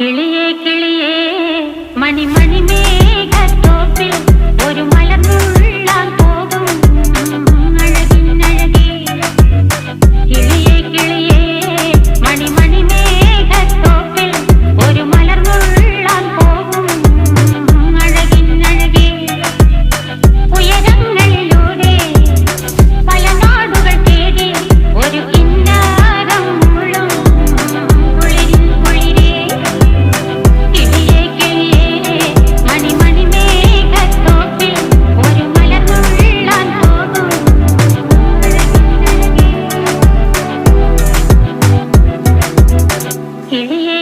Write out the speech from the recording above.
കിളിയേ കിളിയേ മണിമണി മേഘത്തോപ്പിൽ ഒരു മലർന്നുള്ളാൻ പോകും അഴകിനഴകേ. കിളിയേ കിളിയേ മണിമണി മേഘത്തോപ്പിൽ ഒരു മലർന്നുള്ളാൻ പോകും അഴകിനഴകേ. ഉയരങ്ങളിലൂടെ പല നാടുകൾ തേടി ഒരു കിന്നാരം മുള്ളും കുളിരിൻ കുളിരേ. കിളിയേ കിളിയേ മണിമണി മേഘത്തോപ്പിൽ ഒരു മലർന്നുള്ളാൻ പോകും അഴകിനഴകേ. കിളിയേ